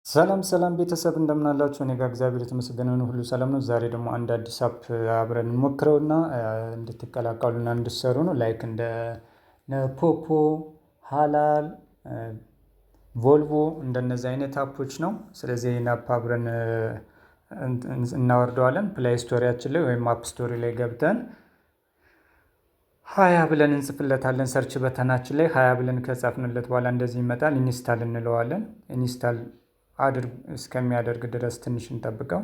ሰላም ሰላም ቤተሰብ እንደምን አላችሁ? እኔ ጋር እግዚአብሔር የተመሰገነ ይሁን ሁሉ ሰላም ነው። ዛሬ ደግሞ አንድ አዲስ አፕ አብረን እንሞክረውና እንድትቀላቀሉና እንድትሰሩ ነው። ላይክ እንደ ፖፖ፣ ሃላል፣ ቮልቮ እንደነዚህ አይነት አፖች ነው። ስለዚህ ይህን አፕ አብረን እናወርደዋለን ፕላይ ስቶሪያችን ላይ ወይም አፕ ስቶሪ ላይ ገብተን ሀያ ብለን እንጽፍለታለን። ሰርች በተናችን ላይ ሀያ ብለን ከጻፍንለት በኋላ እንደዚህ ይመጣል። ኢንስታል እንለዋለን። ኢንስታል እስከሚያደርግ ድረስ ትንሽ እንጠብቀው።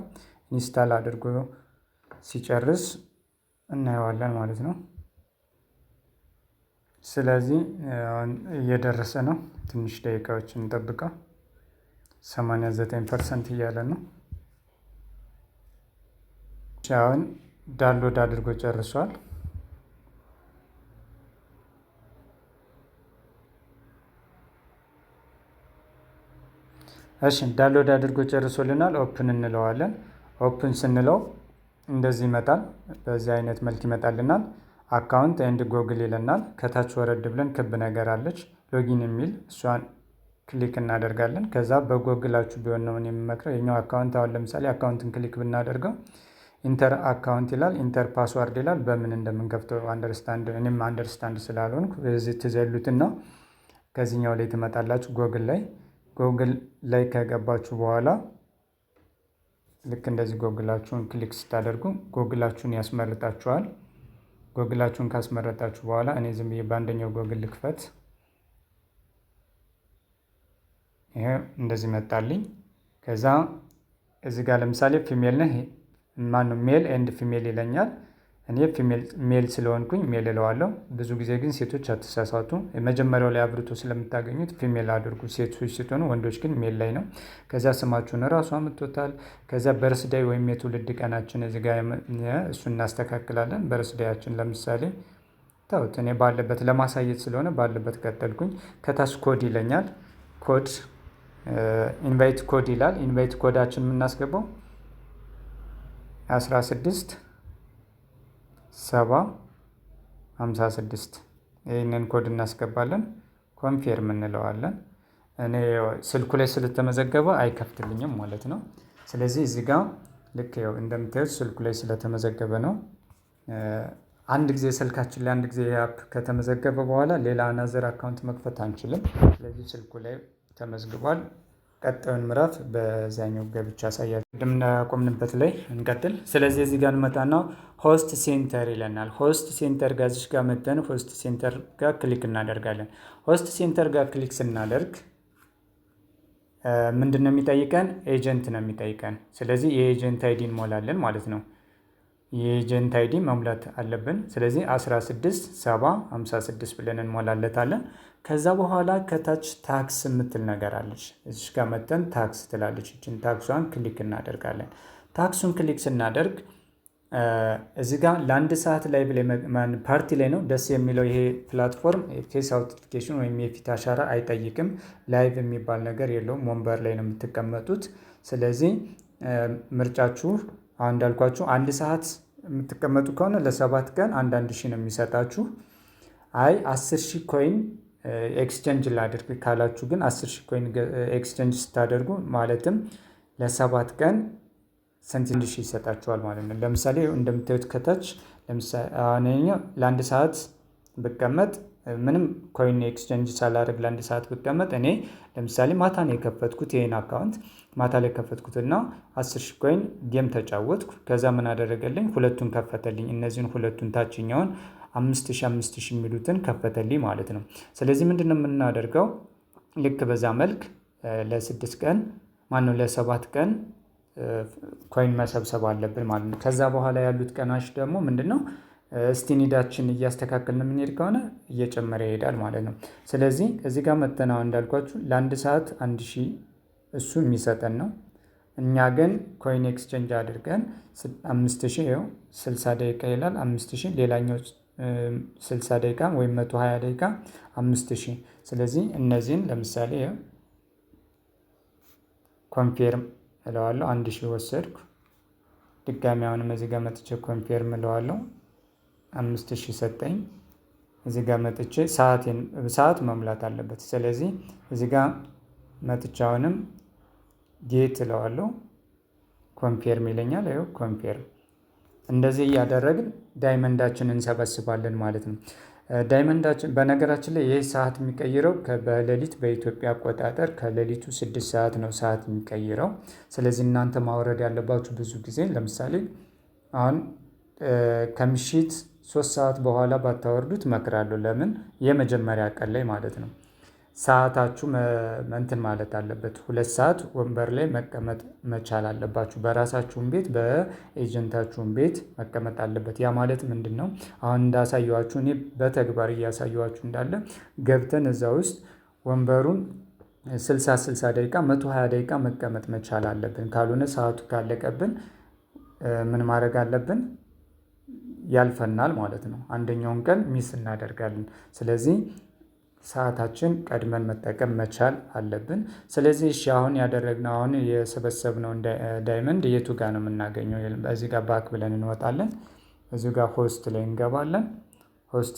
ኢንስታል አድርጎ ሲጨርስ እናየዋለን ማለት ነው። ስለዚህ እየደረሰ ነው። ትንሽ ደቂቃዎችን እንጠብቀው። 89% እያለ ነው። አሁን ዳውንሎድ አድርጎ ጨርሷል። እሺ ዳውንሎድ አድርጎ ጨርሶልናል። ኦፕን እንለዋለን። ኦፕን ስንለው እንደዚህ ይመጣል። በዚህ አይነት መልክ ይመጣልናል። አካውንት ኤንድ ጎግል ይለናል። ከታች ወረድ ብለን ክብ ነገር አለች ሎጊን የሚል እሷን ክሊክ እናደርጋለን። ከዛ በጎግላችሁ ቢሆን ነው የምመክረው። የኛው አካውንት አሁን ለምሳሌ አካውንትን ክሊክ ብናደርገው ኢንተር አካውንት ይላል፣ ኢንተር ፓስዋርድ ይላል። በምን እንደምንከፍተው እኔም አንደርስታንድ ስላልሆንኩ በዚህ ትዘሉትና ከዚህኛው ላይ ትመጣላችሁ። ጎግል ላይ ከገባችሁ በኋላ ልክ እንደዚህ ጎግላችሁን ክሊክ ስታደርጉ ጎግላችሁን ያስመርጣችኋል። ጎግላችሁን ካስመረጣችሁ በኋላ እኔ ዝም ብዬ በአንደኛው ጎግል ልክፈት። ይሄ እንደዚህ መጣልኝ። ከዛ እዚህ ጋር ለምሳሌ ፊሜል ነህ ማነው ሜል ኤንድ ፊሜል ይለኛል። እኔ ሜል ስለሆንኩኝ ሜል እለዋለሁ። ብዙ ጊዜ ግን ሴቶች አትሳሳቱ። መጀመሪያው ላይ አብርቶ ስለምታገኙት ፊሜል አድርጉ። ሴቶች ስትሆኑ፣ ወንዶች ግን ሜል ላይ ነው። ከዚያ ስማችሁን እራሱ አምጥቶታል። ከዚያ በርስዳይ ወይም የትውልድ ቀናችን እዚህ ጋር እሱን እናስተካክላለን። በርስዳያችን ለምሳሌ ተውት፣ እኔ ባለበት ለማሳየት ስለሆነ ባለበት ቀጠልኩኝ። ከታች ኮድ ይለኛል። ኮድ ኢንቫይት ኮድ ይላል። ኢንቫይት ኮዳችን የምናስገባው 16 70 56 ይህንን ኮድ እናስገባለን። ኮንፊርም እንለዋለን። እኔ ስልኩ ላይ ስለተመዘገበ አይከፍትልኝም ማለት ነው። ስለዚህ እዚህ ጋር ልክ እንደምታዩት ስልኩ ላይ ስለተመዘገበ ነው። አንድ ጊዜ ስልካችን ላይ አንድ ጊዜ አፕ ከተመዘገበ በኋላ ሌላ አናዘር አካውንት መክፈት አንችልም። ስለዚህ ስልኩ ላይ ተመዝግቧል። ቀጣዩን ምዕራፍ በዛኛው ገብቻ ያሳያል። ቅድም ቆምንበት ላይ እንቀጥል። ስለዚህ እዚህ ጋር እንመጣና ሆስት ሴንተር ይለናል። ሆስት ሴንተር ጋር እዚህ ጋር መተን ሆስት ሴንተር ጋር ክሊክ እናደርጋለን። ሆስት ሴንተር ጋር ክሊክ ስናደርግ ምንድን ነው የሚጠይቀን? ኤጀንት ነው የሚጠይቀን። ስለዚህ የኤጀንት አይዲ እንሞላለን ማለት ነው። የኤጀንት አይዲ መሙላት አለብን። ስለዚህ 16 70 56 ብለን እንሞላለታለን። ከዛ በኋላ ከታች ታክስ የምትል ነገር አለች። እዚህ ጋር መተን ታክስ ትላለች። እችን ታክሷን ክሊክ እናደርጋለን። ታክሱን ክሊክ ስናደርግ እዚህ ጋር ለአንድ ሰዓት ላይቭ ላይ ፓርቲ ላይ ነው ደስ የሚለው ይሄ ፕላትፎርም። ፌስ አውተንቲኬሽን ወይም የፊት አሻራ አይጠይቅም። ላይቭ የሚባል ነገር የለውም። ወንበር ላይ ነው የምትቀመጡት። ስለዚህ ምርጫችሁ አሁን እንዳልኳችሁ አንድ ሰዓት የምትቀመጡ ከሆነ ለ7 ቀን 1,000 ነው የሚሰጣችሁ። አይ 10,000 ኮይን ኤክስቼንጅ ላድርግ ካላችሁ ግን 10,000 ኮይን ኤክስቼንጅ ስታደርጉ ማለትም ለ7 ቀን ስንት ሺህ ይሰጣችኋል ማለት ነው። ለምሳሌ እንደምታዩት ከታች ለምሳሌ ለአንድ ሰዓት ብቀመጥ ምንም ኮይን ኤክስቼንጅ ሳላደርግ ለአንድ ሰዓት ብቀመጥ እኔ ለምሳሌ ማታ ነው የከፈትኩት ይሄን አካውንት ማታ ላይ ከፈትኩትና 10,000 ኮይን ጌም ተጫወትኩ። ከዛ ምን አደረገልኝ? ሁለቱን ከፈተልኝ። እነዚህን ሁለቱን ታችኛውን 5,000 የሚሉትን ከፈተልኝ ማለት ነው። ስለዚህ ምንድነው የምናደርገው? ልክ በዛ መልክ ለ6 ቀን ለ7 ቀን ኮይን መሰብሰብ አለብን ማለት ነው። ከዛ በኋላ ያሉት ቀናች ደግሞ ምንድነው ስቲኒዳችን እያስተካከልን የምንሄድ ከሆነ እየጨመረ ይሄዳል ማለት ነው። ስለዚህ እዚህ ጋር መተናው እንዳልኳችሁ ለአንድ ሰዓት 1,000 እሱ የሚሰጠን ነው። እኛ ግን ኮይን ኤክስቼንጅ አድርገን 5,000 ይኸው 60 ደቂቃ ይላል 5,000 ሌላኛው 60 ደቂቃ ወይም 120 ደቂቃ 5,000። ስለዚህ እነዚህን ለምሳሌ ኮንፊርም እለዋለሁ። 1,000 ወሰድኩ። ድጋሚ አሁንም እዚህ ጋር መጥቼ ኮንፊርም እለዋለሁ። 5,000 ሰጠኝ። እዚህ ጋር መጥቼ ሰዓት መሙላት አለበት። ስለዚህ እዚህ ጋር መጥቼ አሁንም ጌት እለዋለሁ። ኮንፌርም ይለኛል። ይኸው ኮንፌርም። እንደዚህ እያደረግን ዳይመንዳችንን እንሰበስባለን ማለት ነው። ዳይመንዳችን በነገራችን ላይ ይህ ሰዓት የሚቀይረው በሌሊት በኢትዮጵያ አቆጣጠር ከሌሊቱ 6 ሰዓት ነው ሰዓት የሚቀይረው። ስለዚህ እናንተ ማውረድ ያለባችሁ ብዙ ጊዜ ለምሳሌ አሁን ከምሽት 3 ሰዓት በኋላ ባታወርዱት እመክራለሁ። ለምን የመጀመሪያ ቀን ላይ ማለት ነው። ሰዓታችሁ እንትን ማለት አለበት። 2 ሰዓት ወንበር ላይ መቀመጥ መቻል አለባችሁ። በራሳችሁም ቤት በኤጀንታችሁም ቤት መቀመጥ አለበት። ያ ማለት ምንድነው? አሁን እንዳሳየኋችሁ እኔ በተግባር እያሳየኋችሁ እንዳለ ገብተን እዛ ውስጥ ወንበሩን 60 ደቂቃ 120 ደቂቃ መቀመጥ መቻል አለብን። ካልሆነ ሰዓቱ ካለቀብን ምን ማድረግ አለብን? ያልፈናል ማለት ነው። አንደኛውን ቀን ሚስ እናደርጋለን። ስለዚህ ሰዓታችን ቀድመን መጠቀም መቻል አለብን። ስለዚህ እሺ አሁን ያደረግነው አሁን የሰበሰብነው ዳይመንድ የቱ ጋር ነው የምናገኘው? እዚህ ጋር ባክ ብለን እንወጣለን። እዚህ ጋር ሆስት ላይ እንገባለን። ሆስት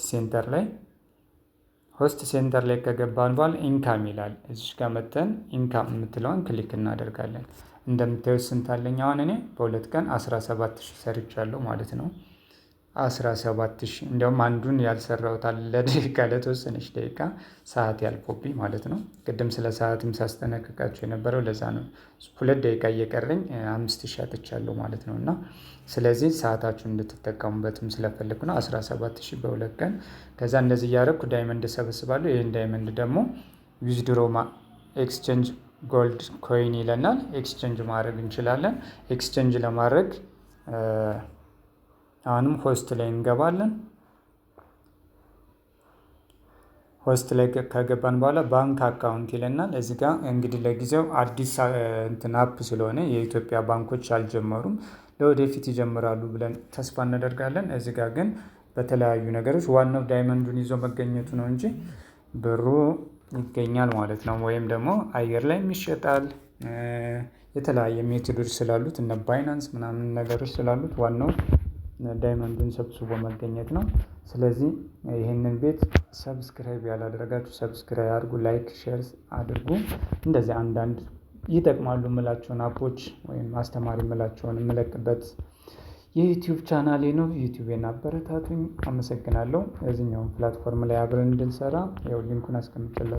ሴንተር ላይ ከገባን በኋላ ኢንካም ይላል። እዚህ ጋር መተን ኢንካም የምትለውን ክሊክ እናደርጋለን። እንደምታዩት ስንት አለኝ? አሁን እኔ በ2 ቀን 17,000 ሰርቻለሁ ማለት ነው። 17,000 እንዲያውም አንዱን ያልሰራሁት አለ ለደቂቃ ለተወሰነች ደቂቃ ሰዓት ያልፎብኝ ማለት ነው። ቅድም ስለ ሰዓትም ሳስጠነቅቃችሁ የነበረው ለዛ ነው። 2 ደቂቃ እየቀረኝ 5,000 አጥቻለሁ ማለት ነው። እና ስለዚህ ሰዓታችሁን እንድትጠቀሙበትም ስለፈለኩ ነው። 17,000 በ2 ቀን። ከዛ እንደዚህ እያደረኩ ዳይመንድ እሰበስባለሁ። ይህን ዳይመንድ ደግሞ ዊዝድሮ ኤክስቼንጅ ጎልድ ኮይን ይለናል። ኤክስቼንጅ ማድረግ እንችላለን። ኤክስቼንጅ ለማድረግ አሁንም ሆስት ላይ እንገባለን። ሆስት ላይ ከገባን በኋላ ባንክ አካውንት ይለናል። እዚህ ጋር እንግዲህ ለጊዜው አዲስ እንትን አፕ ስለሆነ የኢትዮጵያ ባንኮች አልጀመሩም። ለወደፊት ይጀምራሉ ብለን ተስፋ እናደርጋለን። እዚህ ጋር ግን በተለያዩ ነገሮች ዋናው ዳይመንዱን ይዞ መገኘቱ ነው እንጂ ብሩ ይገኛል ማለት ነው። ወይም ደግሞ አየር ላይ ይሸጣል። የተለያየ ሜቶዶች ስላሉት እነ ባይናንስ ምናምን ነገሮች ስላሉት ዋናው ዳይመንዱን ሰብስቦ መገኘት ነው። ስለዚህ ይህንን ቤት ሰብስክራይብ ያላደረጋችሁ ሰብስክራይብ አድርጉ፣ ላይክ ሼር አድርጉ። እንደዚህ አንዳንድ ይጠቅማሉ የምላቸውን አፖች ወይም አስተማሪ የምላቸውን የምለቅበት የዩቲዩብ ቻናሌ ነው። ዩቲዩቤን አበረታቱኝ። አመሰግናለሁ። እዚህኛውን ፕላትፎርም ላይ አብረን እንድንሰራ ያው ሊንኩን አስቀምጬላችኋለሁ።